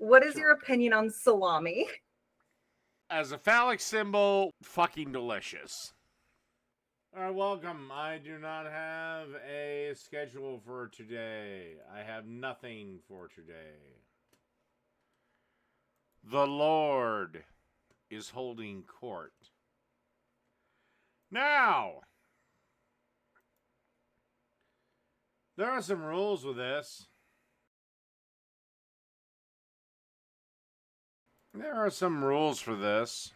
what is Sure. your opinion on salami? As a phallic symbol, fucking delicious. Alright, welcome. I do not have a schedule for today. I have nothing for today. The Lord is holding court. Now, there are some rules with this. There are some rules for this.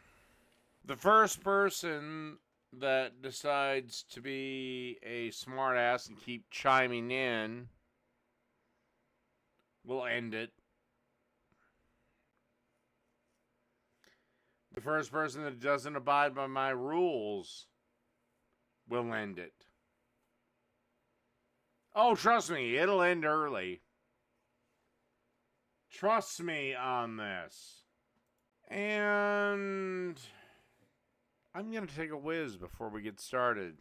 The first person that decides to be a smartass and keep chiming in will end it. The first person that doesn't abide by my rules will end it. Oh, trust me, it'll end early. Trust me on this. And I'm going to take a whiz before we get started.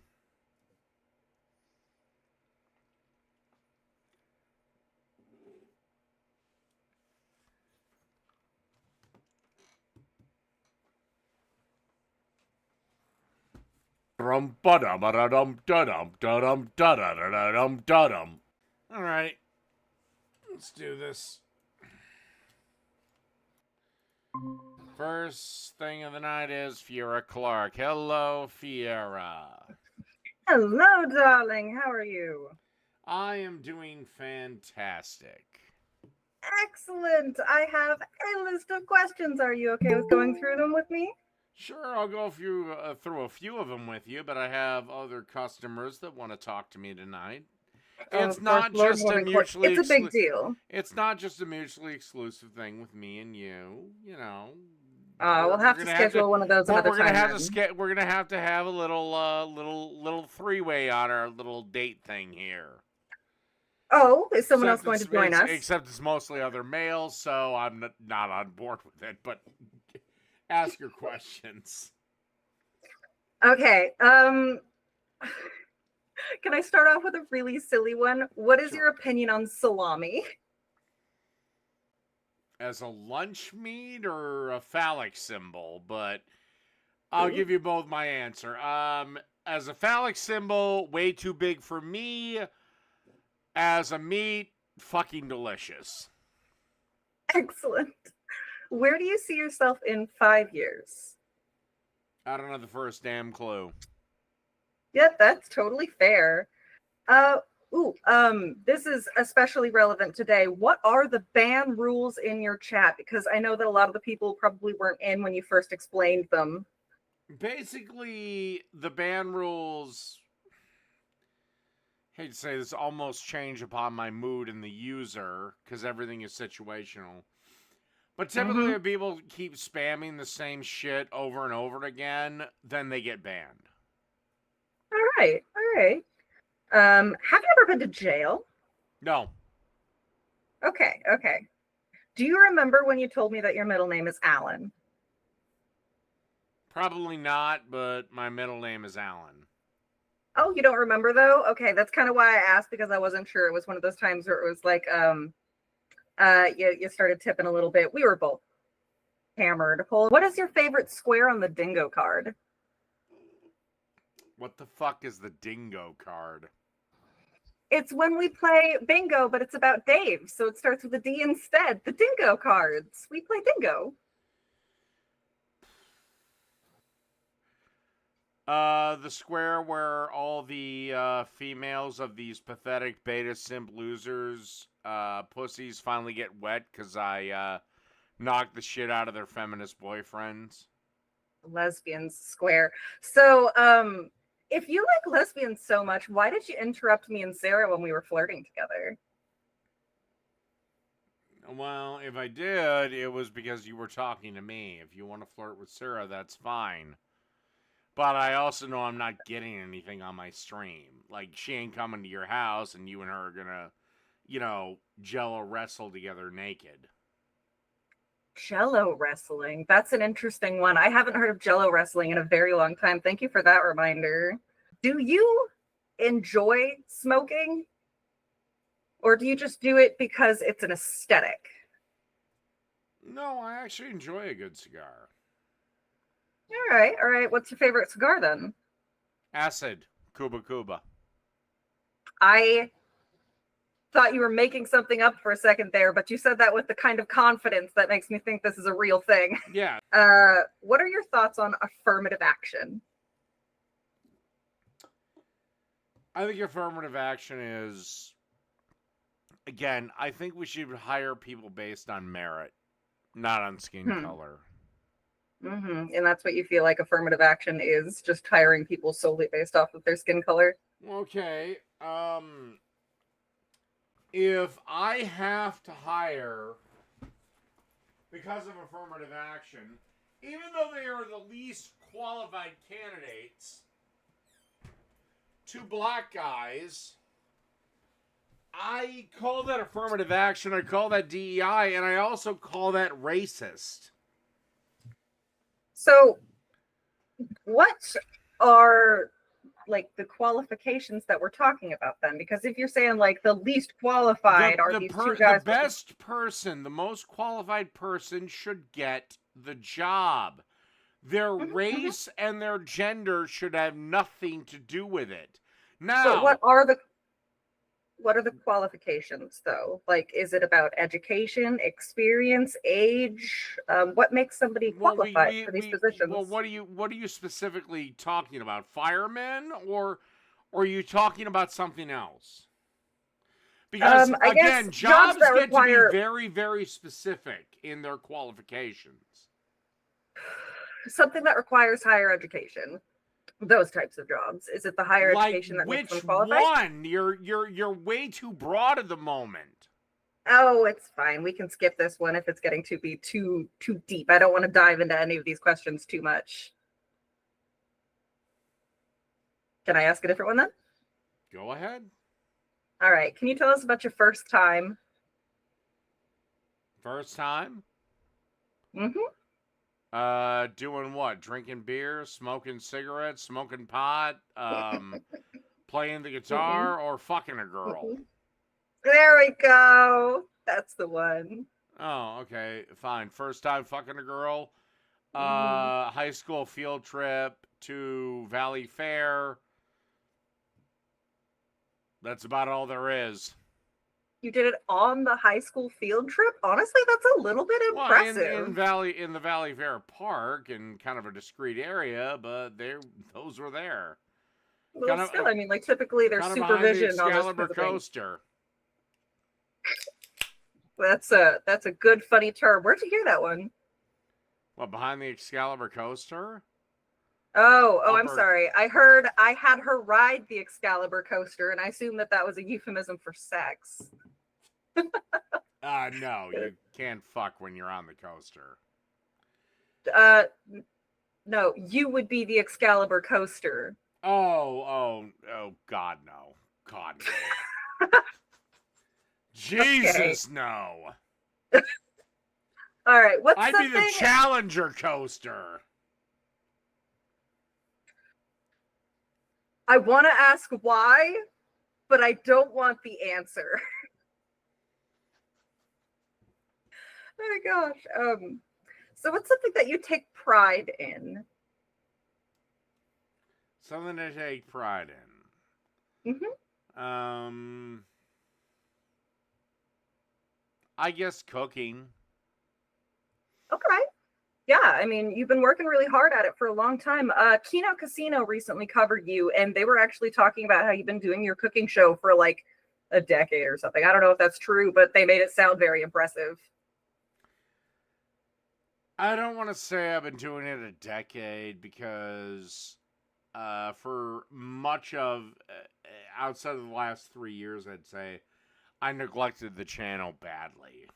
All right, let's do this. First thing of the night is Fiera Clark. Hello, Fiera. Hello, darling. How are you? I am doing fantastic. Excellent. I have a list of questions. Are you okay with going through them with me? Sure, I'll go through a few of them with you, but I have other customers that want to talk to me tonight. It's not just a mutually. It's a big deal. It's not just a mutually exclusive thing with me and you. You know. We'll have to schedule one of those another time. We're gonna have to have a little three-way on our little date thing here. Oh, is someone else going to join us? Except it's mostly other males, so I'm not on board with it. But ask your questions. Okay. Can I start off with a really silly one? What is your opinion on salami? As a lunch meat or a phallic symbol, but I'll give you both my answer. As a phallic symbol, way too big for me. As a meat, fucking delicious. Excellent. Where do you see yourself in 5 years? I don't have the first damn clue. Yeah, that's totally fair. This is especially relevant today. What are the ban rules in your chat? Because I know that a lot of the people probably weren't in when you first explained them. Basically, the ban rules, I hate to say this, almost change upon my mood and the user, because everything is situational. But typically, if people keep spamming the same shit over and over again, then they get banned. All right. Have you ever been to jail? No. Okay. Do you remember when you told me that your middle name is Alan? Probably not, but my middle name is Alan. Oh, you don't remember though? Okay, that's kind of why I asked, because I wasn't sure. It was one of those times where it was like, you started tipping a little bit. We were both hammered. What is your favorite square on the dingo card? What the fuck is the dingo card? It's when we play bingo, but it's about Dave, so it starts with a D instead. The dingo cards. We play dingo. The square where all the females of these pathetic beta simp losers pussies finally get wet because I knocked the shit out of their feminist boyfriends. Lesbians square. So, if you like lesbians so much, why did you interrupt me and Sarah when we were flirting together? Well, if I did, it was because you were talking to me. If you want to flirt with Sarah, that's fine. But I also know I'm not getting anything on my stream. Like, she ain't coming to your house and you and her are gonna, Jello wrestle together naked. Jello wrestling. That's an interesting one. I haven't heard of Jello wrestling in a very long time. Thank you for that reminder. Do you enjoy smoking? Or do you just do it because it's an aesthetic? No, I actually enjoy a good cigar. All right, all right. What's your favorite cigar then? Acid, Cuba Cuba. I thought you were making something up for a second there, but you said that with the kind of confidence that makes me think this is a real thing. Yeah. What are your thoughts on affirmative action? I think affirmative action is, again, I think we should hire people based on merit, not on skin Hmm. color. And that's what you feel like affirmative action is, just hiring people solely based off of their skin color? Okay. If I have to hire because of affirmative action, even though they are the least qualified candidates, two black guys, I call that affirmative action, I call that DEI, and I also call that racist. So, what are like the qualifications that we're talking about then? Because if you're saying like the least qualified are these two The guys with best person, the most qualified person should get the job. Their Mhm, mhm. race and their gender should have nothing to do with it. But Now, what are the qualifications though? Like, is it about education, experience, age? What makes somebody well, qualified for these well, positions? what are you specifically talking about? Firemen, or are you talking about something else? Because I guess again, jobs jobs that get to be require very, very specific in their qualifications. something that requires higher education. Those types of jobs. Is it the higher Like education that makes them which qualified? one? You're way too broad at the moment. Oh, it's fine. We can skip this one if it's getting to be too deep. I don't want to dive into any of these questions too much. Can I ask a different one then? Go ahead. All right. Can you tell us about your first time? First time? Mm-hmm. Doing what? Drinking beer, smoking cigarettes, smoking pot, playing the Mm-mm. guitar, or fucking a girl? Mm-mm. There we go. That's the one. Oh, okay, fine. First time fucking a girl. Mm-hmm. High school field trip to Valley Fair. That's about all there is. You did it on the high school field trip? Honestly, that's a little bit Well, impressive. in the Valley Fair Park in kind of a discreet area, but those were there. Well, Kind of still, I mean, like typically there's kind of behind the supervision on those Excalibur kinds of things. coaster. That's a good funny term. Where'd you hear that one? Well, behind the Excalibur coaster? Oh, I'm Upper sorry. I heard I had her ride the Excalibur coaster, and I assumed that that was a euphemism for sex. no, you can't fuck when you're on the coaster. Uh, no, you would be the Excalibur coaster. Oh, God, no. God, no. Okay. Jesus, no. All right. What's I'd be the something? Challenger coaster. I want to ask why, but I don't want the answer. Oh my gosh. So what's something that you take pride in? Something to take pride in. Hmm. I guess cooking. Okay. Yeah, I mean, you've been working really hard at it for a long time. Kino Casino recently covered you, and they were actually talking about how you've been doing your cooking show for like a decade or something. I don't know if that's true, but they made it sound very impressive. I don't want to say I've been doing it a decade because for much of outside of the last 3 years, I'd say I neglected the channel badly.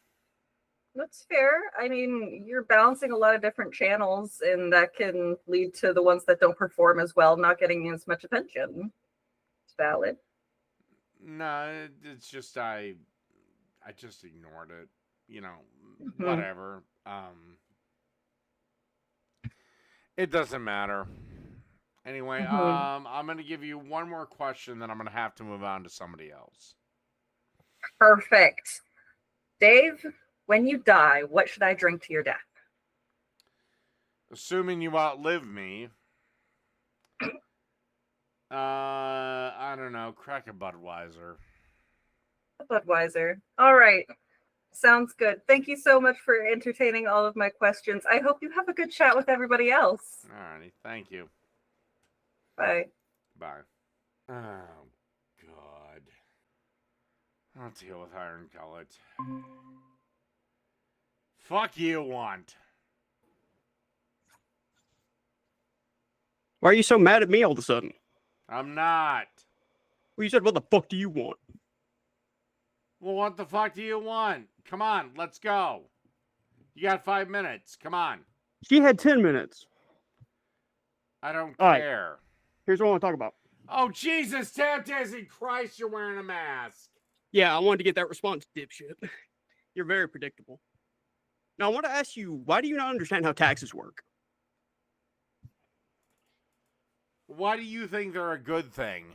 That's fair. I mean, you're balancing a lot of different channels, and that can lead to the ones that don't perform as well not getting as much attention. It's valid. No, it's just I just ignored it. You know, Mhm. whatever. It doesn't matter. Anyway, Mhm. I'm gonna give you one more question, then I'm gonna have to move on to somebody else. Perfect. Dave, When you die, what should I drink to your death? Assuming you outlive me. I don't know. Crack a Budweiser. Budweiser. All right. Sounds good. Thank you so much for entertaining all of my questions. I hope you have a good chat with everybody else. Alrighty. Thank you. Bye. Bye. Oh, God. I'll deal with Iron Gullet. Fuck you, want. Why are you so mad at me all of a sudden? I'm not. Well, you said, what the fuck do you want? Well, what the fuck do you want? Come on, let's go. You got 5 minutes. Come on. She had 10 minutes. I don't All right. care. Here's what I want to talk about. Oh, Jesus, Disney Christ, you're wearing a mask. Yeah, I wanted to get that response, dipshit. You're very predictable. Now, I want to ask you, why do you not understand how taxes work? Why do you think they're a good thing?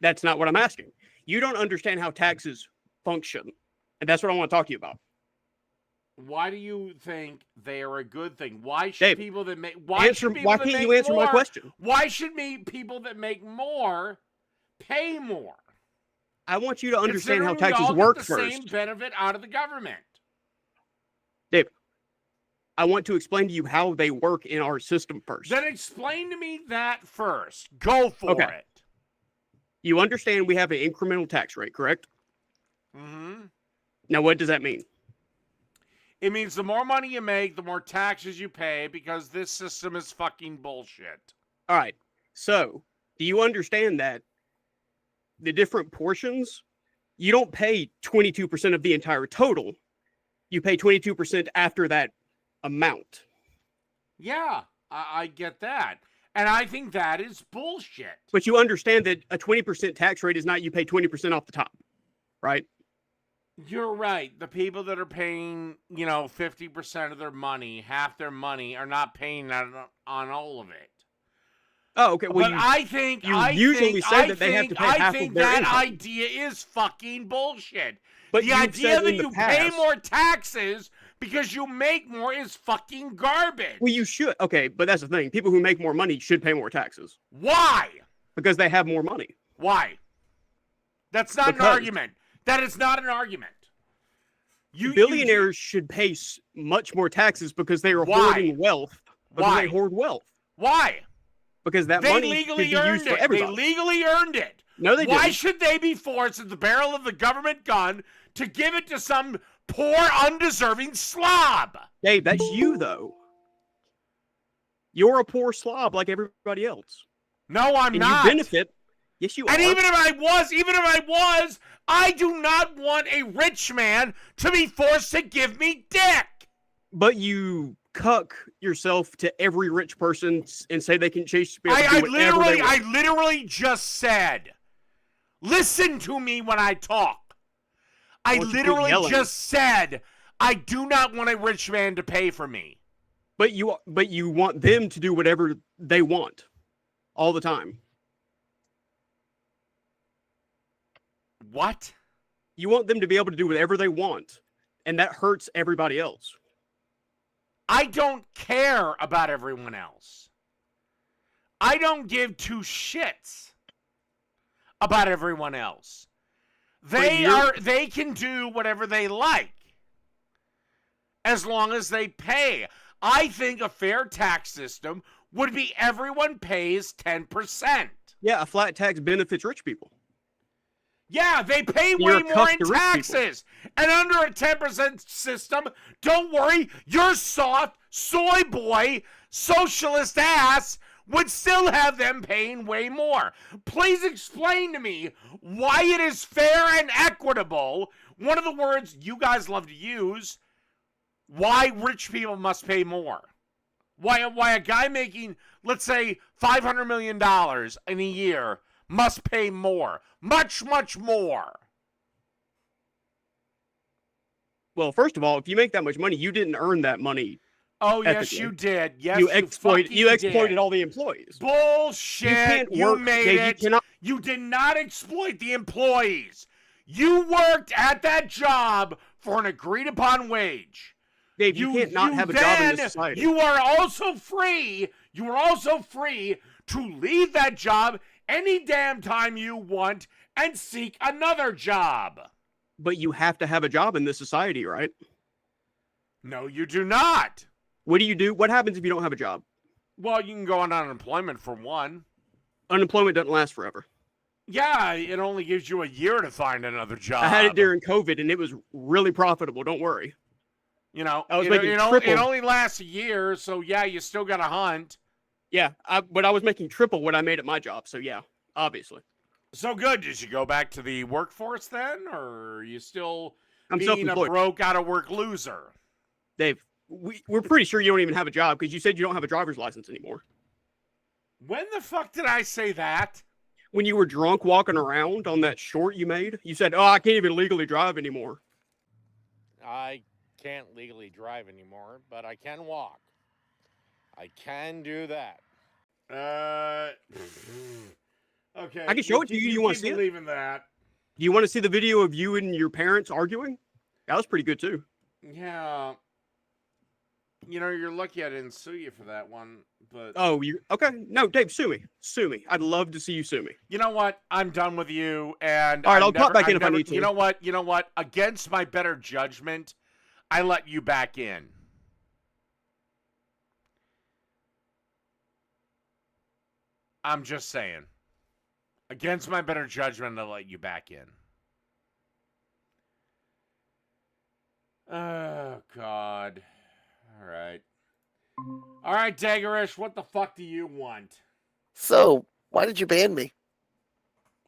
That's not what I'm asking. You don't understand how taxes function. And that's what I want to talk to you about. Why do you think they are a good thing? Why should Dave, people that make why can't you answer my question? Why should people that make more pay more? I want you to understand how Considering we taxes all work get the first. same benefit out of the government. Dave, I want to explain to you how they work in our system first. Then explain to me that first. Go for it. You understand we have an incremental tax rate, correct? Mm-hmm. Now, what does that mean? It means the more money you make, the more taxes you pay because this system is fucking bullshit. All right. So, do you understand that the different portions, you don't pay 22% of the entire total. You pay 22% after that amount. Yeah, I get that. And I think that is bullshit. But you understand that a 20% tax rate is not you pay 20% off the top, right? You're right. The people that are paying, 50% of their money, half their money, are not paying that on all of it. Oh, okay. Well, but I think they have to pay half of their I think that income. idea is fucking bullshit. But the idea that you pay more taxes because you make more is fucking garbage. Well, you should. Okay, but that's the thing. People who make more money should pay more taxes. Why? Because they have more money. Why? That's not an argument. That is not an argument. Billionaires should pay much more taxes because they are hoarding wealth. Because they hoard wealth. Why? Because that money should be used for everybody. They legally earned it. No, they didn't. Why should they be forced at the barrel of the government gun to give it to some poor, undeserving slob? Dave, that's you, though. You're a poor slob like everybody else. No, I'm not. You benefit. Yes, you are. And even if I was, I do not want a rich man to be forced to give me dick. But you cuck yourself to every rich person and say they can chase you. I literally just said, listen to me when I talk. I literally just said, I do not want a rich man to pay for me. But you want them to do whatever they want all the time. What? You want them to be able to do whatever they want, and that hurts everybody else. I don't care about everyone else. I don't give two shits about everyone else. They can do whatever they like as long as they pay. I think a fair tax system would be everyone pays 10%. Yeah, a flat tax benefits rich people. Yeah, they pay way more in taxes. And under a 10% system, don't worry, your soft, soy boy, socialist ass would still have them paying way more. Please explain to me why it is fair and equitable, one of the words you guys love to use, why rich people must pay more. Why a guy making, let's say, $500 million in a year must pay more. Much, much more. Well, first of all, if you make that much money, you didn't earn that money. Oh, yes, you did. Yes, you exploited all the employees. Bullshit. You made it. You did not exploit the employees. You worked at that job for an agreed upon wage. Dave, you can't not have a job in this then- society. You are also free. You are also free to leave that job any damn time you want and seek another job. But you have to have a job in this society, right? No, you do not. What do you do? What happens if you don't have a job? Well, you can go on unemployment for one. Unemployment doesn't last forever. Yeah, it only gives you a year to find another job. I had it during COVID, and it was really profitable. Don't worry. You know, I was it, making it triple. only lasts a year, so yeah, you still got to hunt. Yeah, but I was making triple what I made at my job. So yeah, obviously. So good. Did you go back to the workforce then, or are you still I'm being a self-employed. broke, out-of-work loser? Dave, we're pretty sure you don't even have a job because you said you don't have a driver's license anymore. When the fuck did I say that? When you were drunk walking around on that short you made, you said, "Oh, I can't even legally drive anymore." I can't legally drive anymore, but I can walk. I can do that. Okay. I can show it to you. You wanna keep see it? believing that? Do you want to see the video of you and your parents arguing? That was pretty good too. Yeah. You know, you're lucky I didn't sue you for that one, but Oh, you okay? No, Dave, sue me. Sue me. I'd love to see you sue me. you know what? I'm done with you, and All right, I'm I'll pop back in I'm if I need to. You know what? You know what? Against my better judgment, I let you back in. I'm just saying. Against my better judgment, I let you back in. Oh, God. All right. All right, Daggerish, what the fuck do you want? So, why did you ban me?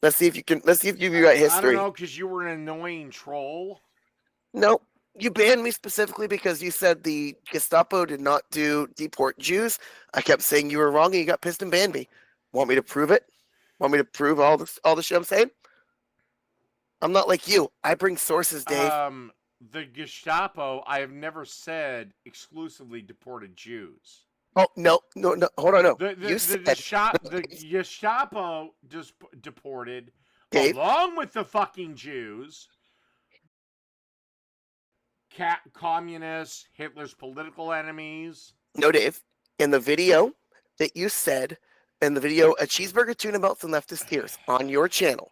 Let's see if you got I history. don't know, because you were an annoying troll. No, you banned me specifically because you said the Gestapo did not deport Jews. I kept saying you were wrong, and you got pissed and banned me. Want me to prove it? Want me to prove all the shit I'm saying? I'm not like you. I bring sources, Dave. The Gestapo, I have never said exclusively deported Jews. Oh no. Hold on, no. The You said Gestapo deported, Dave. along with the fucking Jews, communists, Hitler's political enemies. No, Dave. In the video that you said, in the video, a cheeseburger, tuna melts, and leftist tears on your channel,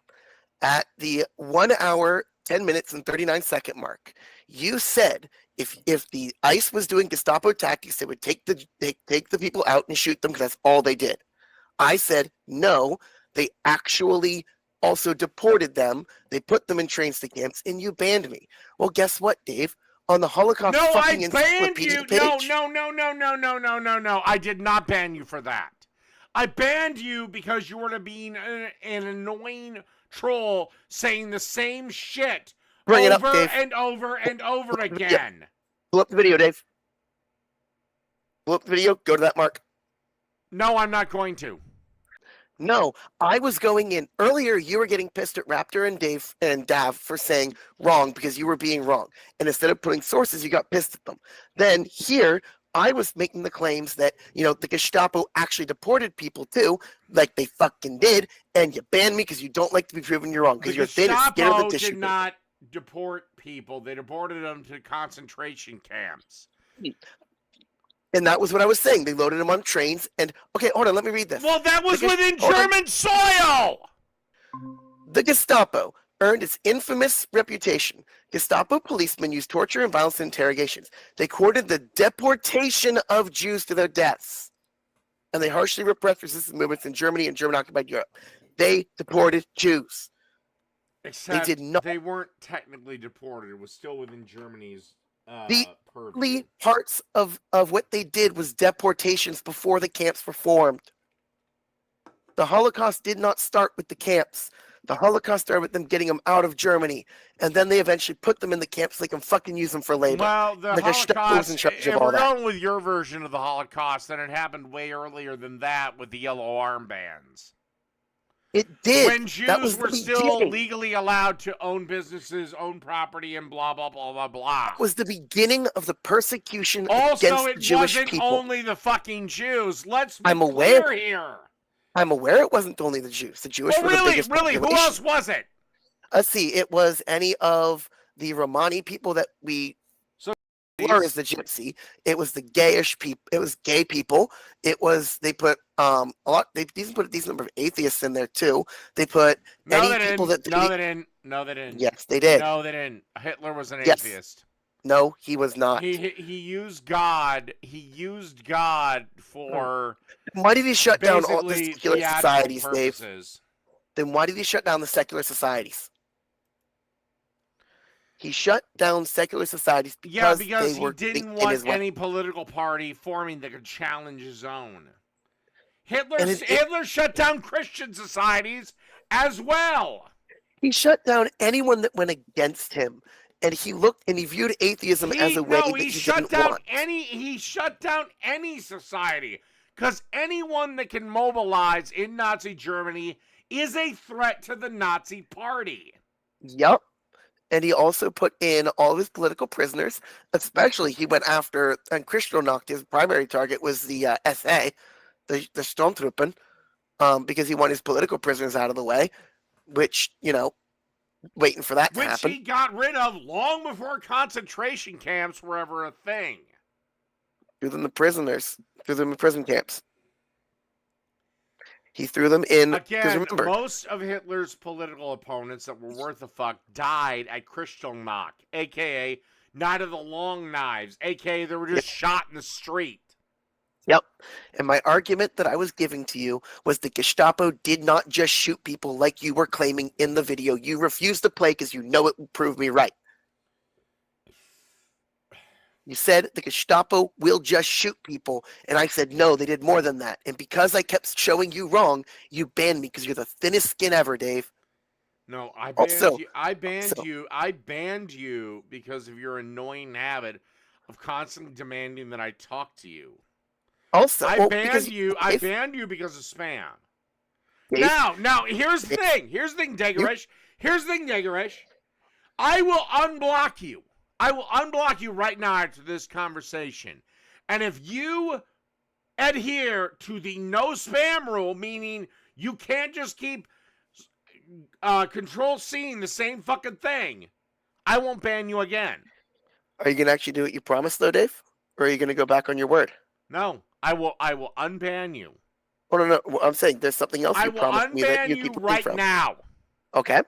at the 1 hour, 10 minutes, and 39-second mark, you said if the ICE was doing Gestapo tactics, they would take the people out and shoot them because that's all they did. I said no, they actually also deported them. They put them in train stick camps, and you banned me. Well, guess what, Dave? On the Holocaust No, I fucking banned you. encyclopedia page. No. I did not ban you for that. I banned you because you were being an annoying troll saying the same shit Bring it up, over Dave. and over and over again. Pull up the video, Dave. Pull up the video. Go to that mark. No, I'm not going to. No, I was going in earlier. You were getting pissed at Raptor and Dave and Dav for saying wrong because you were being wrong. And instead of putting sources, you got pissed at them. Then here, I was making the claims that, the Gestapo actually deported people too, like they fucking did. And you banned me because you don't like to be proven you're wrong The because you're thin and scared of the Gestapo tissue. did not deport people. They deported them to concentration camps. And that was what I was saying. They loaded them on trains. And okay, hold on, let me read this. Well, that was The Gest- within hold on. German soil. The Gestapo earned its infamous reputation. Gestapo policemen used torture and violence in interrogations. They courted the deportation of Jews to their deaths. And they harshly repressed resistance movements in Germany and German-occupied Europe. They deported Jews. Except did not- they weren't technically deported. It was still within Germany's The purview. The parts of what they did was deportations before the camps were formed. The Holocaust did not start with the camps. The Holocaust started with them getting them out of Germany. And then they eventually put them in the camps so they can fucking use them for labor. Well, the Gestapo was Holocaust, in charge of if all we're that. going with your version of the Holocaust, then it happened way earlier than that with the yellow armbands. It did. When That was Jews the were still beginning. legally allowed to own businesses, own property, and blah, blah, blah, blah, blah. Was the beginning of the persecution Also, against it the Jewish wasn't people. only the fucking Jews. Let's be I'm clear aware. here. I'm aware it wasn't only the Jews. The Jewish Oh, were the really? biggest Really? Who population. else was it? Let's see. It was any of the Romani people that we So were as the gypsy. It was the gayish people. It was gay people. It was they put a lot. They even put a decent number of atheists in there too. They put no, any they people didn't. that No, they didn't. No, they didn't. yes, they did. No, they didn't. Hitler was an Yes. atheist. No, he was not. He used God. He used God for Why did he shut down all the basically secular theatrical societies, Dave? purposes. Then why did he shut down the secular societies? He shut down secular societies Yeah, because because they he were didn't in want his way. any political party forming that could challenge his own. Hitler And Hitler shut down Christian societies as well. He shut down anyone that went against him, and he looked and he viewed atheism as a way that he shut didn't down want. he shut down any society because anyone that can mobilize in Nazi Germany is a threat to the Nazi party. Yep. And he also put in all of his political prisoners, especially he went after, and Kristallnacht, his primary target was the SA, the Stormtruppen, because he wanted his political prisoners out of the way, which, waiting for that to Which happen. he got rid of long before concentration camps were ever a thing. Threw them to prisoners, threw them in prison camps. He threw them in, because Again, remember, most of Hitler's political opponents that were worth a fuck died at Kristallnacht, a.k.a. Night of the Long Knives, a.k.a. they were just shot in the street. Yep. And my argument that I was giving to you was the Gestapo did not just shoot people like you were claiming in the video. You refused to play because you know it will prove me right. You said the Gestapo will just shoot people. And I said, no, they did more than that. And because I kept showing you wrong, you banned me because you're the thinnest skin ever, Dave. No, I banned Also- you. I banned you because of your annoying habit of constantly demanding that I talk to you. Also, I well, banned because you. I Dave- banned you because of spam. Dave, Now, here's the thing. Here's the thing, Degarish. Here's the thing, Degarish. I will unblock you. I will unblock you right now after this conversation. And if you adhere to the no spam rule, meaning you can't just keep control C-ing the same fucking thing, I won't ban you again. Are you going to actually do what you promised, though, Dave? Or are you going to go back on your word? No, I will unban you. Oh, no. Well, I'm saying there's something else I you will promised me that unban you you keep running right from. now. Okay.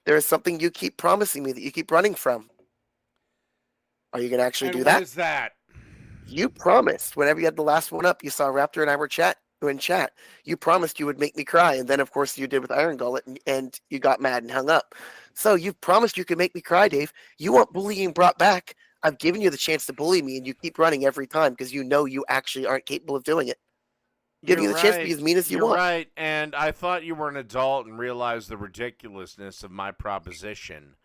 There is something you keep promising me that you keep running from. Are you going to actually And do what that? is that? You promised whenever you had the last one up, you saw Raptor and I were in chat. You promised you would make me cry. And then, of course, you did with Iron Gullet and you got mad and hung up. So you promised you could make me cry, Dave. You want bullying brought back. I've given you the chance to bully me and you keep running every time because you know you actually aren't capable of doing it. Giving you the chance to be as mean as you You're want. right, and I thought you were an adult and realized the ridiculousness of my proposition,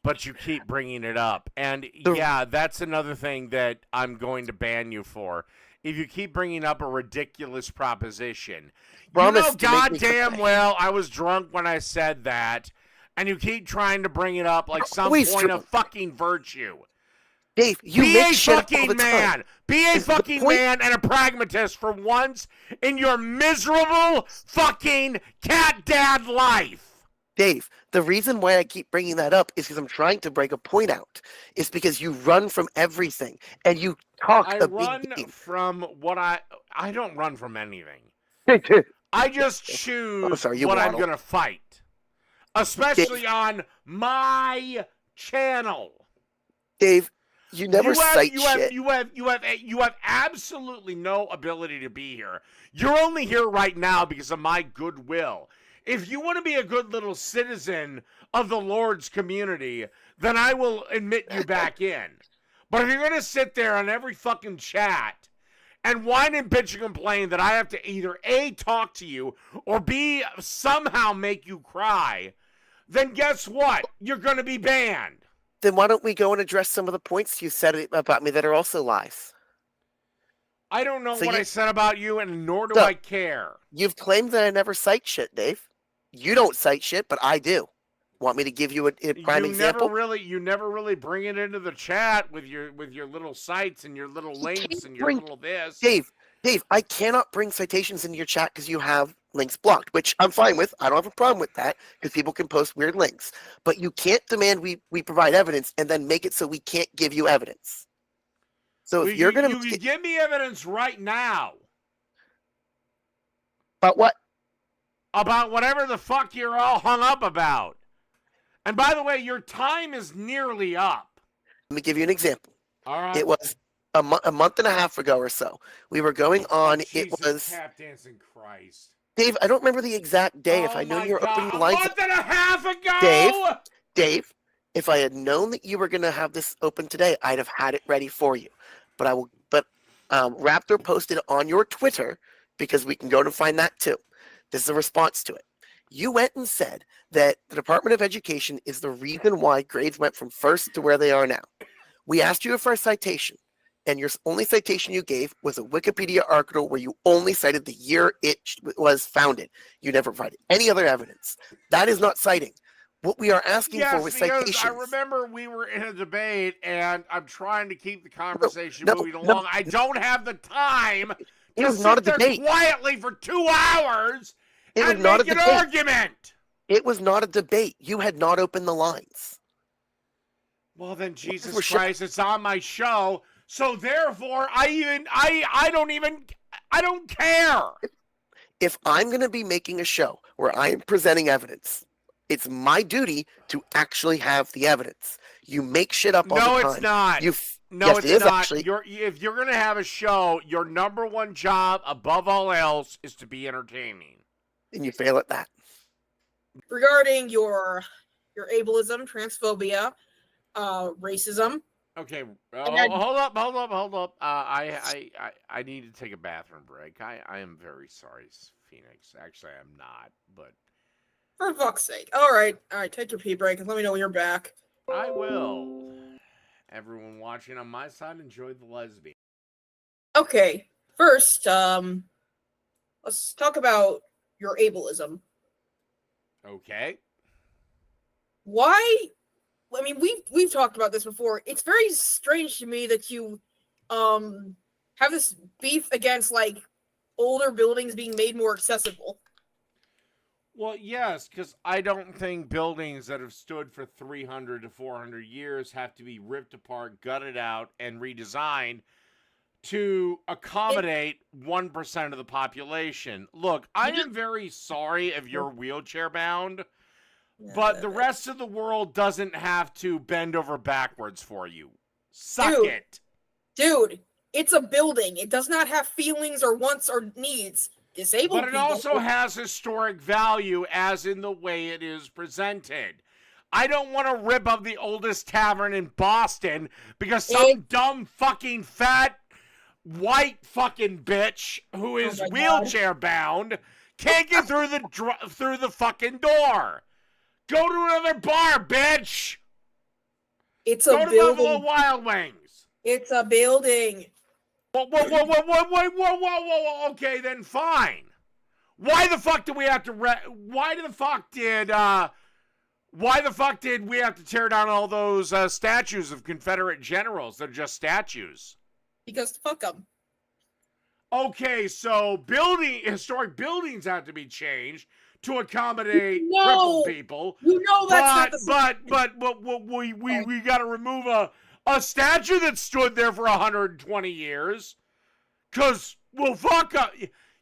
but you keep bringing it up. And yeah, that's another thing that I'm going to ban you for. If you keep bringing up a ridiculous proposition, Promise you know to make me goddamn cry. well I was drunk when I said that, and you keep trying to bring it up like some Always point drunk. of fucking virtue. Dave, you Be make a shit up all fucking the time. man. Be a It's the fucking point- man and a pragmatist for once in your miserable fucking cat dad life. Dave, the reason why I keep bringing that up is because I'm trying to break a point out. It's because you run from everything and you talk I a run big game. from what I don't run from anything. I just choose sorry, you what I'm waddle. going to fight. Especially on my channel. Dave, you never cite you shit. have absolutely no ability to be here. You're only here right now because of my goodwill. If you want to be a good little citizen of the Lord's community, then I will admit you back in. But if you're going to sit there on every fucking chat and whine and bitch and complain that I have to either A, talk to you, or B, somehow make you cry, then guess what? You're going to be banned. Then why don't we go and address some of the points you said about me that are also lies? I don't know So what you- I said about you, and nor do So- I care. You've claimed that I never cite shit, Dave. You don't cite shit, but I do. Want me to give you a prime example? You never really bring it into the chat with your little sites and your little You links can't and your bring- little this. Dave, Dave, I cannot bring citations into your chat because you have links blocked, which I'm fine with. I don't have a problem with that because people can post weird links. But you can't demand we provide evidence and then make it so we can't give you evidence. So if you're going you can give me evidence right now about what? about whatever the fuck you're all hung up about. And by the way, your time is nearly up. Let me give you an example. All right. It was a month and a half ago or so. We were going on. It was tap dancing Christ. Dave. I don't remember the exact day. If I knew you were opening the lines, a month and a half ago. Dave, if I had known that you were going to have this open today, I'd have had it ready for you. But I will. But Raptor posted on your Twitter because we can go to find that too. This is a response to it. You went and said that the Department of Education is the reason why grades went from first to where they are now. We asked you for a citation, and your only citation you gave was a Wikipedia article where you only cited the year it was founded. You never provided any other evidence. That is not citing. What we are asking for was citations. I remember we were in a debate, and I'm trying to keep the conversation moving along. No. I don't have the time It to was not a sit there debate. quietly for 2 hours It was and not a make an debate. argument. It was not a debate. You had not opened the lines. Well, then, Jesus For sure. Christ, it's on my show. So therefore, I don't care. If I'm going to be making a show where I am presenting evidence, it's my duty to actually have the evidence. You make shit up all the time. No, it's not. No, yes, it's it is not. actually. If you're going to have a show, your number one job above all else is to be entertaining. And you fail at that. Regarding your ableism, transphobia, racism. Okay, then- hold up. I need to take a bathroom break. I am very sorry, Phoenix. Actually, I'm not, but For fuck's sake. All right, take your pee break and let me know when you're back. I will. Everyone watching on my side, enjoy the lesbian. Okay, first, let's talk about your ableism. Okay. Why? I mean, we've talked about this before. It's very strange to me that you have this beef against like older buildings being made more accessible. Well, yes, because I don't think buildings that have stood for 300 to 400 years have to be ripped apart, gutted out, and redesigned to accommodate 1% of the population. Look, I am very sorry if you're wheelchair bound, but the rest of the world doesn't have to bend over backwards for you. Suck Dude. it. Dude, it's a building. It does not have feelings or wants or needs. Disabled But it people. also has historic value as in the way it is presented. I don't want to rip up the oldest tavern in Boston because some dumb fucking fat white fucking bitch who is my God. wheelchair bound can't get through the fucking door. Go to another bar, bitch. It's a Go to Buffalo building. Wild Wings. It's a building. Whoa. Okay, then fine. Why the fuck did we have to why the fuck did we have to tear down all those statues of Confederate generals? They're just statues. Because fuck them. Okay, so historic buildings have to be changed to accommodate No. crippled people. You know that's not the But we got to remove a statue that stood there for 120 years. Cause fuck up.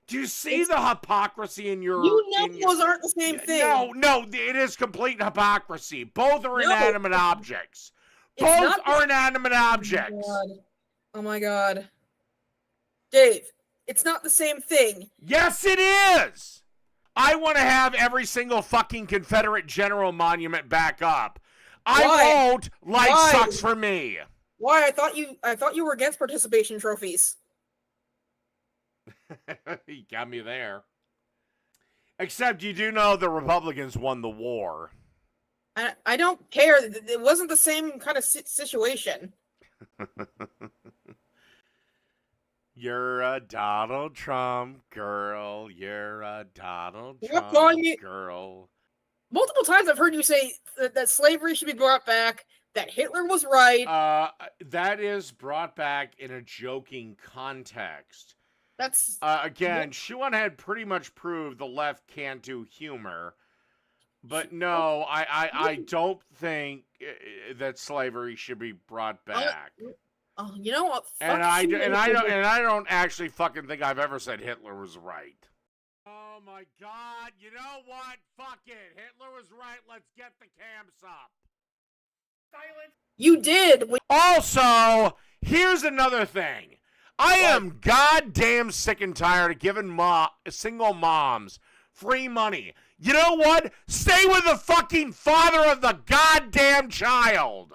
Do you see the hypocrisy in your? You know those aren't the same thing. No, it is complete hypocrisy. Both are No. inanimate objects. It's Both not are inanimate objects. Oh my god. Dave, it's not the same thing. Yes, it is. I want to have every single fucking Confederate general monument back up. I Why? won't. Life Why? sucks for me. Why? I thought you were against participation trophies. You got me there. Except you do know the Republicans won the war. I don't care. It wasn't the same kind of situation. You're a Donald Trump girl. You're a Donald You're Trump calling me- girl. Multiple times I've heard you say that slavery should be brought back, that Hitler was right. That is brought back in a joking context. That's Again, Schuon had pretty much proved the left can't do humor. But no, I don't think that slavery should be brought back. oh, you know what? And Fuck I you, I don't actually fucking think I've ever said Hitler was right. Oh my god, you know what? Fuck it. Hitler was right. Let's get the camps up. You did. Also, here's another thing. I am goddamn sick and tired of giving single moms free money. You know what? Stay with the fucking father of the goddamn child.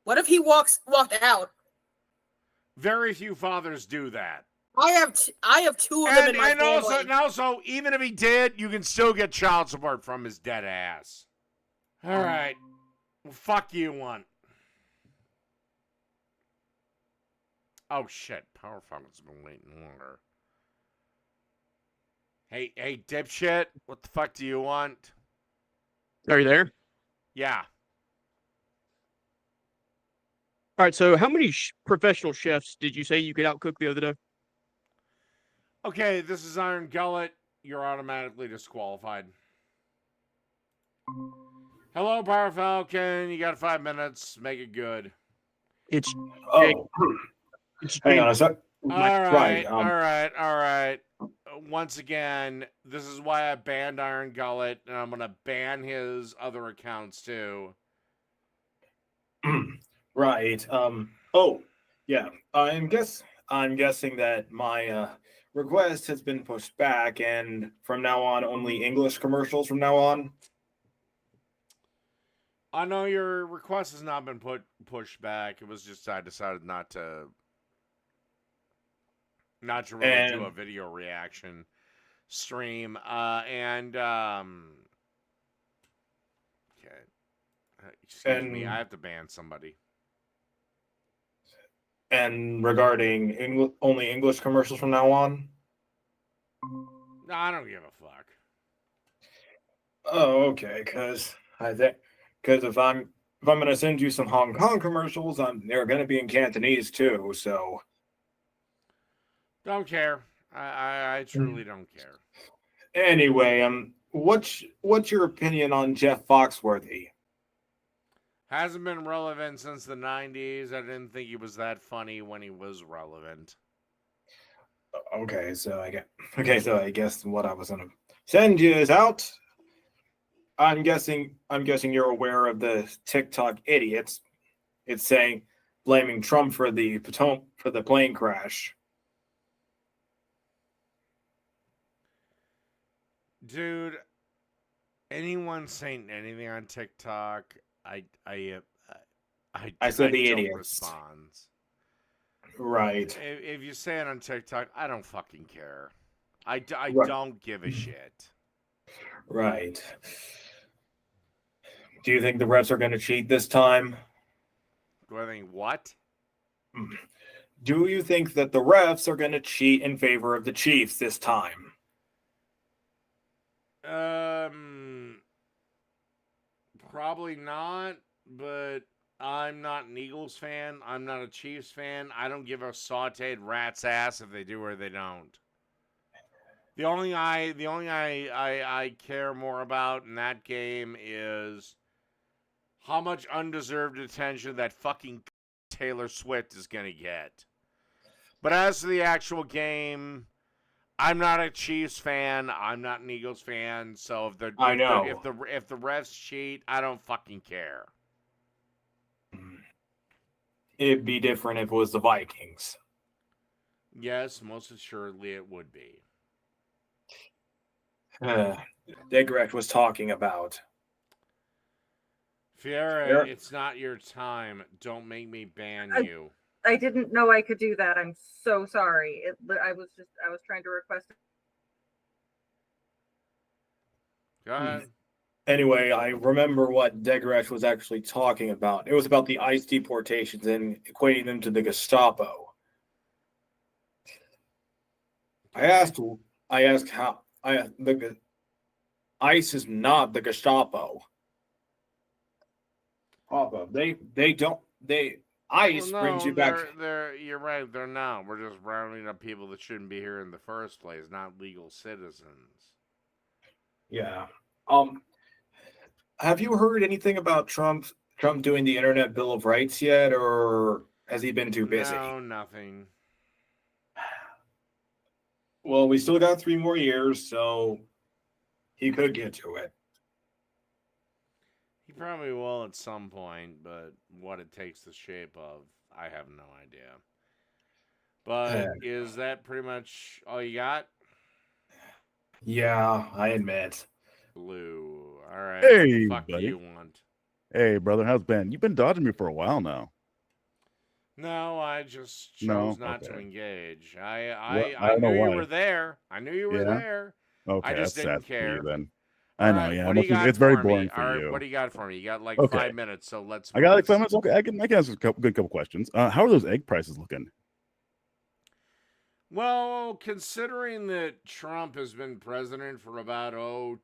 What if he walked out? Very few fathers do that. I have two of them in my family. And also, even if he did, you can still get child support from his dead ass. All right. Well, fuck you one. Oh shit, Power Falcon's been waiting longer. Hey, dipshit, what the fuck do you want? Are you there? Yeah. All right. So, how many professional chefs did you say you could outcook the other day? Okay, this is Iron Gullet. You're automatically disqualified. Hello, Power Falcon. You got 5 minutes. Make it good. It's Oh, it's hang on a sec. All right, Right. all right. Once again, this is why I banned Iron Gullet, and I'm gonna ban his other accounts too. Right. Oh, yeah. I'm guessing that my request has been pushed back, and from now on, only English commercials from now on. I know your request has not been pushed back. It was just I decided not to really do a video reaction stream. Okay. Excuse me, I have to ban somebody. And regarding only English commercials from now on. No, I don't give a fuck. Oh, okay. Because if I'm gonna send you some Hong Kong commercials, they're gonna be in Cantonese too. So. Don't care. I truly don't care. Anyway, what's your opinion on Jeff Foxworthy? Hasn't been relevant since the 90s. I didn't think he was that funny when he was relevant. Okay, so I guess what I was gonna send you is out. I'm guessing you're aware of the TikTok idiots. It's saying blaming Trump for the plane crash. Dude, anyone saying anything on TikTok, I said the don't idiots. respond. Right. If you say it on TikTok, I don't fucking care. I Right. don't give a shit. Right. Do you think the refs are going to cheat this time? Do I think what? Do you think that the refs are going to cheat in favor of the Chiefs this time? Probably not, but I'm not an Eagles fan. I'm not a Chiefs fan. I don't give a sauteed rat's ass if they do or they don't. The only I care more about in that game is how much undeserved attention that fucking Taylor Swift is gonna get. But as to the actual game, I'm not a Chiefs fan. I'm not an Eagles fan. So if the refs cheat, I don't fucking care. It'd be different if it was the Vikings. Yes, most assuredly it would be. Degrect was talking about. Fiera, it's not your time. Don't make me ban you. I didn't know I could do that. I'm so sorry. I was trying to request. Go ahead. Anyway, I remember what Degrect was actually talking about. It was about the ICE deportations and equating them to the Gestapo. I asked how the ICE is not the Gestapo. Papa, ICE Well, brings no, you back. you're right. They're not. We're just rounding up people that shouldn't be here in the first place, not legal citizens. Yeah. Have you heard anything about Trump doing the Internet Bill of Rights yet, or has he been too busy? No, nothing. Well, we still got 3 more years, so he could get to it. He probably will at some point, but what it takes the shape of, I have no idea. But is that pretty much all you got? Yeah, I admit. Blue. All right. Hey, what the fuck buddy. do you want? Hey, brother, how's Ben? You've been dodging me for a while now. No, I just No? chose not to Okay. engage. Well, I I don't know knew you why. were there. I knew you were Yeah? there. Okay, just that's didn't sad for you care. then. All I know, right, yeah. what do you got It's very for boring me? for All right, you. what do you got for me? You got like Okay. 5 minutes, so let's. I got like move 5 this. minutes. Okay, I can ask a good couple questions. How are those egg prices looking? Well, considering that Trump has been president for about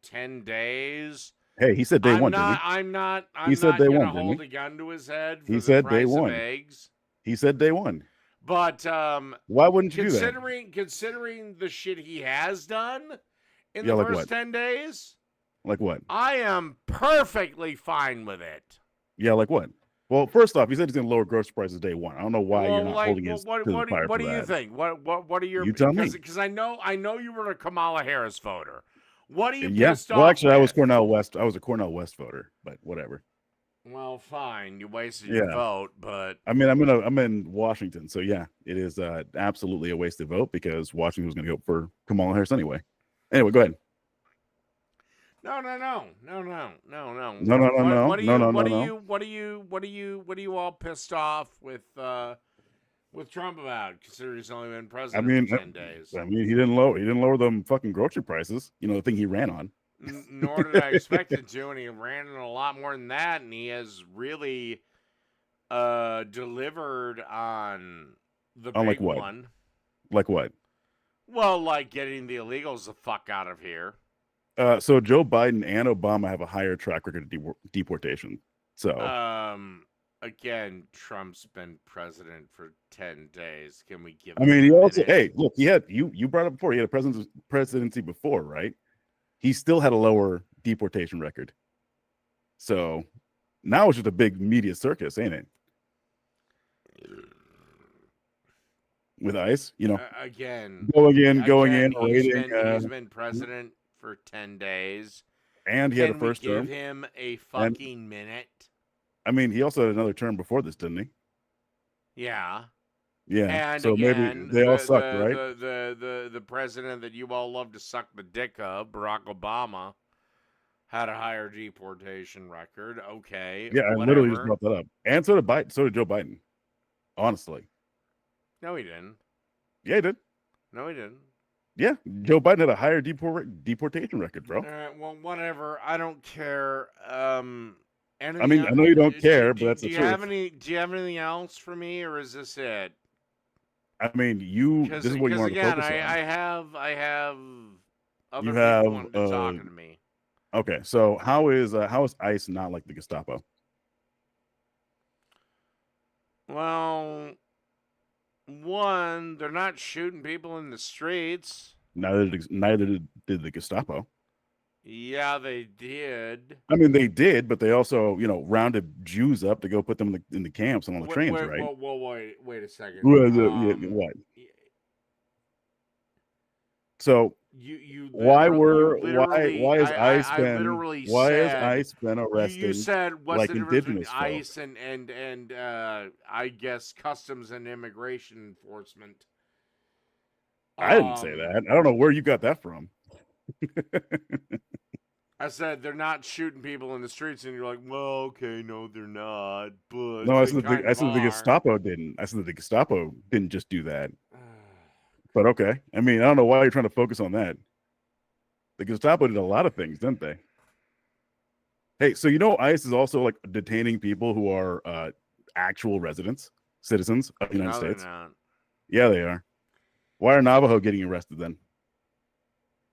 10 days, Hey, he said day one, didn't he? I'm not said day gonna one, didn't hold he? a gun to his head for He the said day price of one. eggs. He said day one. But Why wouldn't you do that? considering the shit he has done in Yeah, the like first what? 10 days, Like what? I am perfectly fine with it. Yeah, like what? Well, first off, he said he's going to lower grocery prices day one. I don't know why you're Well, not like, holding well, his to the fire what for do you that. think? What are your You tell me. because I know you were a Kamala Harris voter. What are you Yeah. pissed Well, off actually, I was with? Cornell West. I was a Cornell West voter, but whatever. Well, fine. You wasted your Yeah. vote, but I mean, I'm in Washington, so yeah, it is absolutely a wasted vote because Washington was going to go for Kamala Harris anyway. Anyway, go ahead. no. No. What are you all pissed off with Trump about? Considering he's only been I president mean, for 10 days. he didn't lower them fucking grocery prices. You know, the thing he ran on. Nor did I expect it to, and he ran in a lot more than that, and he has really delivered on the On, big like, what? one. Like what? Well, like getting the illegals the fuck out of here. So Joe Biden and Obama have a higher track record of deportation. So Again, Trump's been president for 10 days. Can we give I him mean, a he also minute? look, he had you brought up before he had a presidency before, right? He still had a lower deportation record. So now it's just a big media circus, ain't it? With ICE, you know, Again, going in, he's raiding, been president for 10 days. and he had a Can we first give term. him a fucking minute? I mean, he also had another term before this, didn't he? Yeah. Yeah. And So again, maybe they all sucked, right? The president that you all love to suck the dick of, Barack Obama, had a higher deportation record. Okay. Yeah, I literally just whatever. brought that up. And so did Biden. So did Joe Biden. Honestly. No, he didn't. Yeah, he did. No, he didn't. Yeah. Joe Biden had a higher deportation record, bro. All right. Well, whatever. I don't care. I mean, I know you don't care, but that's the do you truth. Do you have anything else for me, or is this it? I mean, this is what you want to again, focus on. I have other You people have, wanting to talk to me. Okay, so how is ICE not like the Gestapo? Well, one, they're not shooting people in the streets. Neither did the Gestapo. Yeah, they did. I mean, they did, but they also, rounded Jews up to go put them in the camps and on the trains, wait, right? wait a second. What? So You why literally- is I ICE been literally why has said- ICE been arresting? You said what's like the difference between indigenous folk? ICE and I guess Customs and Immigration Enforcement. I didn't say that. I don't know where you got that from. I said they're not shooting people in the streets, and you're like, well, okay, no, they're not. But No, I they said kind the of are. Gestapo didn't. I said the Gestapo didn't just do that. But okay. I mean, I don't know why you're trying to focus on that. The Gestapo did a lot of things, didn't they? Hey, so ICE is also like detaining people who are actual citizens of the United No, they're States. not. Yeah, they are. Why are Navajo getting arrested then?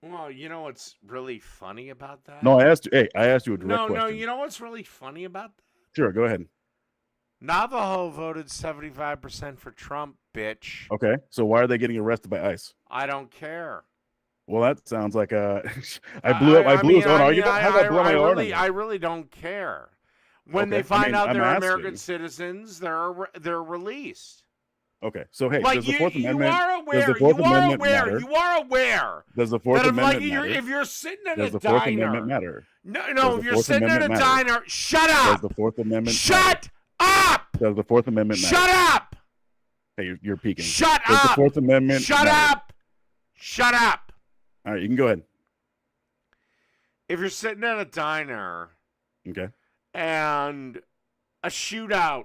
Well, you know what's really funny about that? No, I asked you. Hey, I asked you a direct No, question. you know what's really funny about that? Sure, go ahead. Navajo voted 75% for Trump, bitch. Okay, so why are they getting arrested by ICE? I don't care. Well, that sounds like a. I blew his own argument. How did I blow my own argument? I really don't care. When they Okay, find out I'm they're American asking. citizens, they're released. Okay, so hey, Like does the Fourth you Amendment? are Does the aware. Fourth You are Amendment aware. matter? You are aware. Does the Fourth That Amendment if matter? you're sitting at Does a the Fourth diner, Amendment matter? no, Does if the you're Fourth sitting at a Amendment matter? diner, shut Does up. the Fourth Amendment matter? Shut up. Does the Fourth Amendment matter? Shut up. Hey, you're peeking. Shut Does the up. Fourth Amendment Shut matter? up. Shut up. All right, you can go ahead. If you're sitting at a diner Okay. and a shootout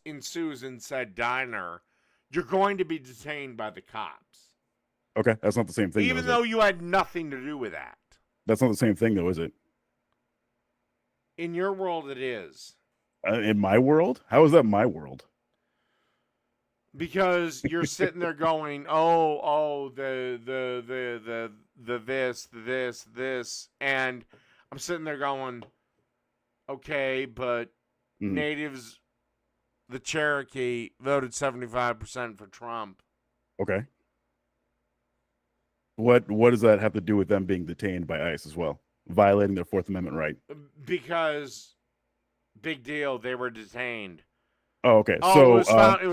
ensues in said diner, you're going to be detained by the cops. Okay, that's not the same thing. Even is though it? you had nothing to do with that. That's not the same thing, though, is it? In your world, it is. In my world, how is that my world? Because you're sitting there going, the this, and I'm sitting there going, okay, but Mhm. natives, the Cherokee, voted 75% for Trump. Okay. What does that have to do with them being detained by ICE as well, violating their Fourth Amendment right? Because, big deal, they were detained. Oh, okay. Oh, So it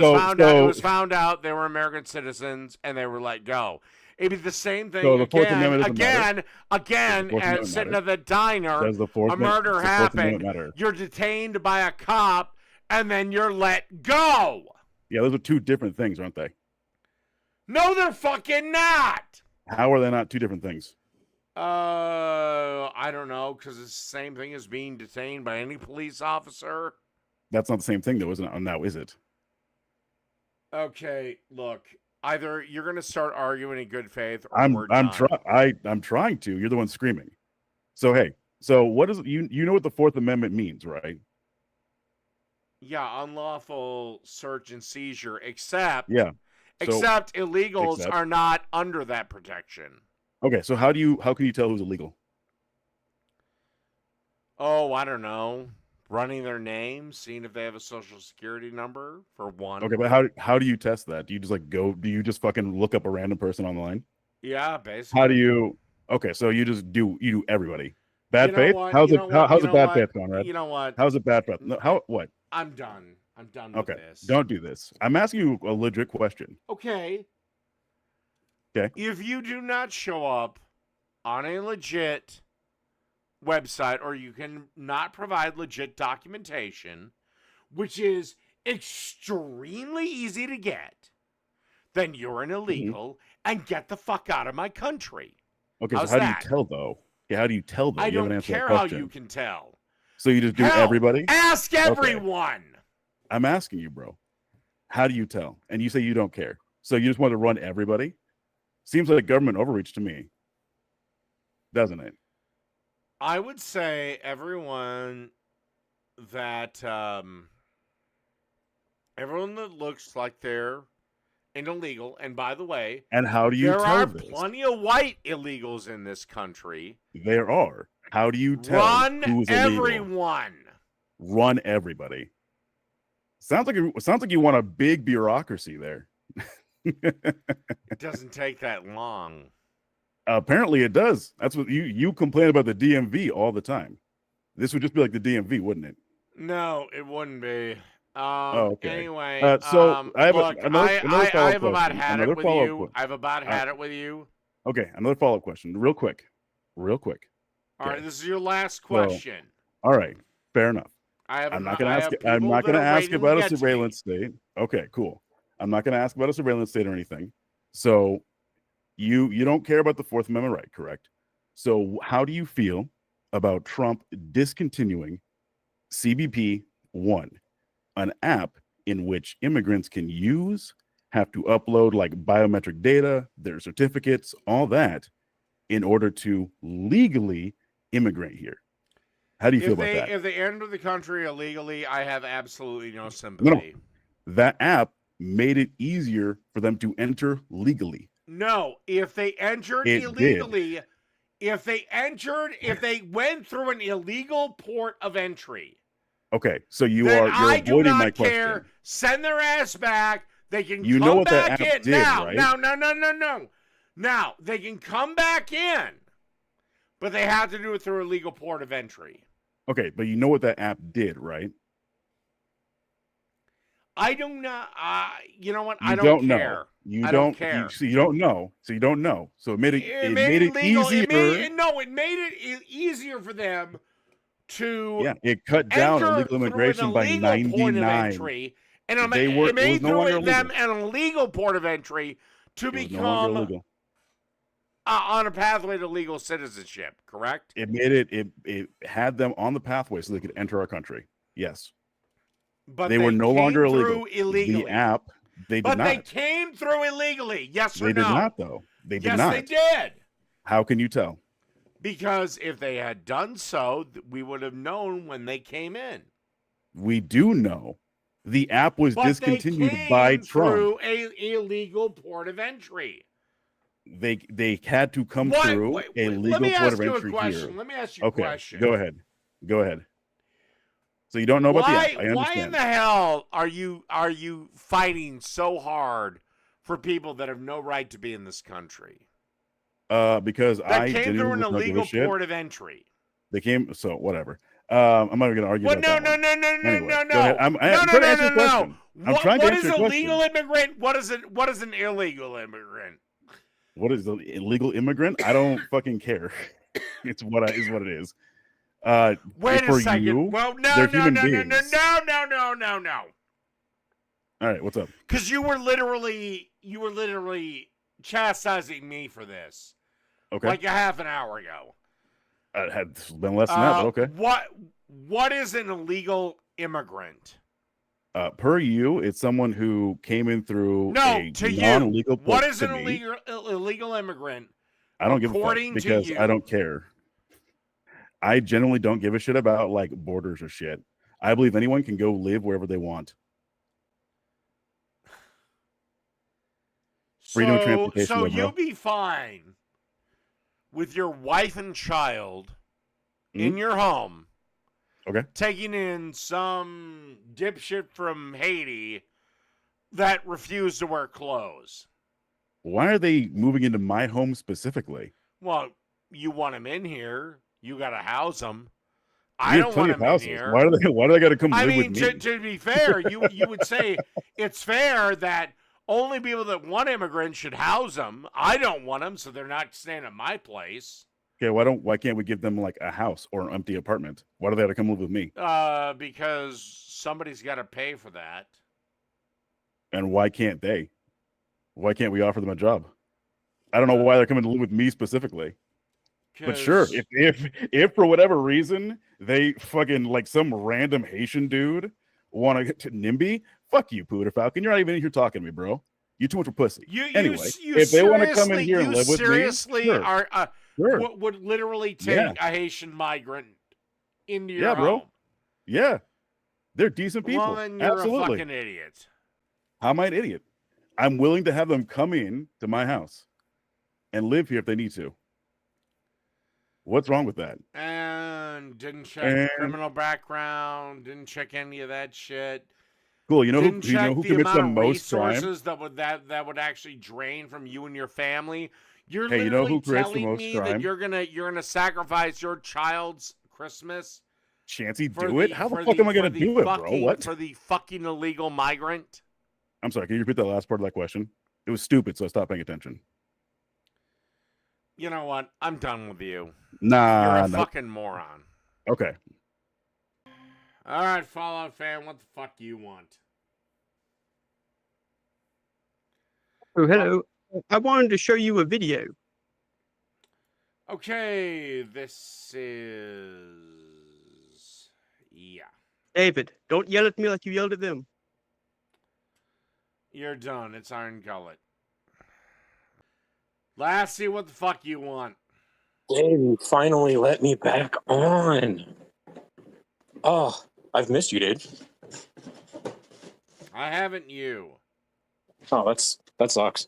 was found out they were American citizens and they were let go. It'd be the same thing So the Fourth Amendment doesn't again, Fourth Amendment sitting matter? at the diner. does the Fourth A murder does the Fourth Amendment happened. matter? You're detained by a cop and then you're let go. Yeah, those are two different things, aren't they? No, they're fucking not. How are they not two different things? I don't know, because it's the same thing as being detained by any police officer. That's not the same thing, though, isn't it? Now, is it? Okay, look. Either you're going to start arguing in good faith, or I'm we're done. I'm trying to. You're the one screaming. So hey, so what is you know what the Fourth Amendment means, right? Yeah, unlawful search and seizure, except Yeah. So, except illegals except- are not under that protection. Okay, so how can you tell who's illegal? Oh, I don't know. Running their name, seeing if they have a social security number for one. Okay, but how do you test that? Do you just do you just fucking look up a random person online? Yeah, basically. How do you? Okay, so you do everybody. Bad You know faith? what? How's You it? know How, what? how's You it know bad what? faith, Conrad? You know what? How's it bad faith? No, how? What? I'm done. I'm done with Okay, this. don't do this. I'm asking you a legit question. Okay. Okay. If you do not show up on a legit website, or you can not provide legit documentation, which is extremely easy to get, then you're an illegal and get the fuck out of my country. Okay, How's so how that? do you tell though? Yeah, how do you tell though? I You haven't don't answered that care how question. you can tell. So you just do Hell, everybody? Ask everyone. I'm asking you, bro. How do you tell? And you say you don't care. So you just want to run everybody? Seems like government overreach to me. Doesn't it? I would say everyone that looks like they're an illegal, and by the way, And how do you there tell are this? plenty of white illegals in this country. There are. How do you tell Run who's illegal? everyone. Run everybody. Sounds like you want a big bureaucracy there. It doesn't take that long. Apparently it does. That's what you complain about the DMV all the time. This would just be like the DMV, wouldn't it? No, it wouldn't be. Okay. Anyway, so I have look, another I follow-up have about question. had Another it with follow-up you. question. I've about had it with you. Okay, another follow-up question, real quick. All right, Okay. this is your last Well, question. All right, fair enough. I'm not going to ask. I'm not going to ask about a surveillance state. Okay, cool. I'm not going to ask about a surveillance state or anything. So, you don't care about the Fourth Amendment right, correct? So, how do you feel about Trump discontinuing CBP One, an app in which immigrants can have to upload like biometric data, their certificates, all that, in order to legally immigrate here? How do you feel about that? If they enter the country illegally, I have absolutely no sympathy. That app made it easier for them to enter legally. No, if they entered It illegally, if they went through an illegal port of entry, Okay, so you're I do avoiding my not care. question. Send their ass back. They can You come know what that back app in did, now. right? No. Now they can come back in, but they have to do it through a legal port of entry. Okay, but you know what that app did, right? I do not. You know what? You I don't know. care. You I don't don't care. So you don't know. So you don't know. So it made it legal. easier. It made it easier for them to Yeah, it cut down enter illegal immigration by through an illegal port of 99. entry, and it it made was no through longer them illegal. an illegal port of entry to It was no longer become illegal. on a pathway to legal citizenship. Correct? It made it had them on the pathway so they could enter our country. Yes, But they were no longer came illegal. through illegally. The app, they did but not. they came through illegally. Yes or They no? did not, though. They did yes, not. they did. How can you tell? Because if they had done so, we would have known when they came in. We do know the app was But discontinued they came by Trump. through a illegal port of entry. They had to come What- through wait, a wait, legal let me port ask of you a entry question. here. Let me ask you a Okay, question. go ahead. Go ahead. So you don't know about the app. I understand. Why in the hell are you fighting so hard for people that have no right to be in this country? Because That I came through genuinely an don't give a illegal shit. port of entry. They came, so whatever. I'm not even gonna argue Well, about no, that no, one. no, no, no, Anyway, no, go ahead. I'm trying to answer your question. I'm trying to What answer is your a legal question. immigrant? What is an illegal immigrant? What is the illegal immigrant? I don't fucking care. It's what it is. Wait for a second. you, Well, no, they're no, human no, no, no, beings. no. All right, what's up? Because you were literally chastising me for this Okay, like a half an hour ago. it had been less than that, but okay. What is an illegal immigrant? Per you, it's someone who came in through No, a to you. non-legal What port is to an me. illegal immigrant? I don't give a fuck according to because you? I don't care. I generally don't give a shit about like borders or shit. I believe anyone can go live wherever they want. Freedom of transportation, So though, you'll bro. be fine with your wife and child in your home. Okay. Taking in some dipshit from Haiti that refused to wear clothes. Why are they moving into my home specifically? Well, you want him in here. You got to house him. We I have don't plenty want of him in houses. here. Why do they got to come I live mean, with me? to be fair, you would say it's fair that only people that want immigrants should house them. I don't want them, so they're not staying at my place. Okay, why can't we give them like a house or an empty apartment? Why do they have to come live with me? Because somebody's got to pay for that. And why can't they? Why can't we offer them a job? I don't know why they're coming to live with me specifically. But sure, 'Cause- if for whatever reason they fucking like some random Haitian dude want to get to NIMBY, fuck you, Pooter Falcon. You're not even in here talking to me, bro. You too much of a pussy. Anyway, if they want to come in here and live with me, seriously sure, are sure. would literally take Yeah. a Haitian migrant into your Yeah, bro. home. Yeah, they're decent people. Well, then you're Absolutely. a fucking idiot. How am I an idiot? I'm willing to have them come in to my house and live here if they need to. What's wrong with that? And didn't check And- criminal background, didn't check any of that shit. Cool. You know Didn't who check commits amount the of most crime? resources that would actually drain from you and your family. You're Hey, you know literally who creates the telling most me crime? that you're gonna sacrifice your child's Christmas Chancey, for do it. How the fuck am I gonna do it, bro? What? For the fucking illegal migrant? I'm sorry. Can you repeat that last part of that question? It was stupid, so I stopped paying attention. You know what? I'm done with you. Nah, You're a no. fucking moron. Okay. All right, Fallout fan, what the fuck do you want? Oh, hello. I wanted to show you a video. Okay, this is David, don't yell at me like you yelled at them. You're done. It's Iron Gullet. Lassie, what the fuck you want? Dave, you finally let me back on. Oh, I've missed you, dude. I haven't you. Oh, that sucks.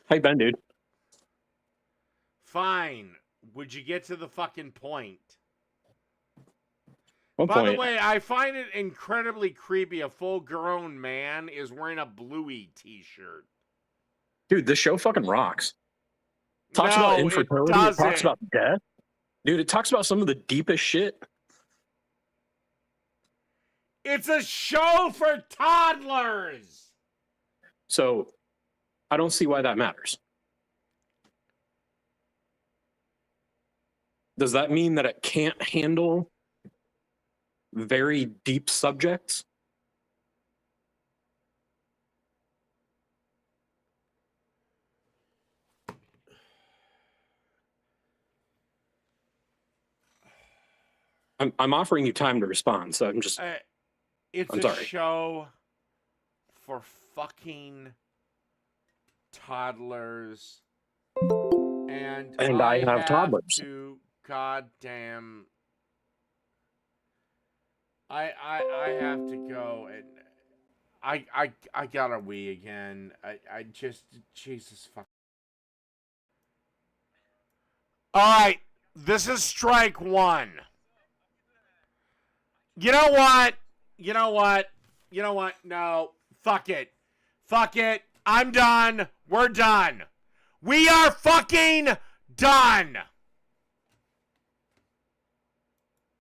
How you been, dude? Fine. Would you get to the fucking point? one By the point, way, I find it incredibly creepy. A full-grown man is wearing a Bluey T-shirt. dude, this show fucking rocks. Talks No, about it infertility. It talks doesn't. about death. Dude, it talks about some of the deepest shit. It's a show for toddlers. So I don't see why that matters. Does that mean that it can't handle very deep subjects? I'm offering you time to respond, so I'm just It's I'm a sorry. show for fucking toddlers, and I have toddlers. To goddamn, I have to go, and I gotta wee again. I just Jesus fuck. All right, this is strike one. You know what? You know what? You know what? No. Fuck it. Fuck it. I'm done. We're done. We are fucking done.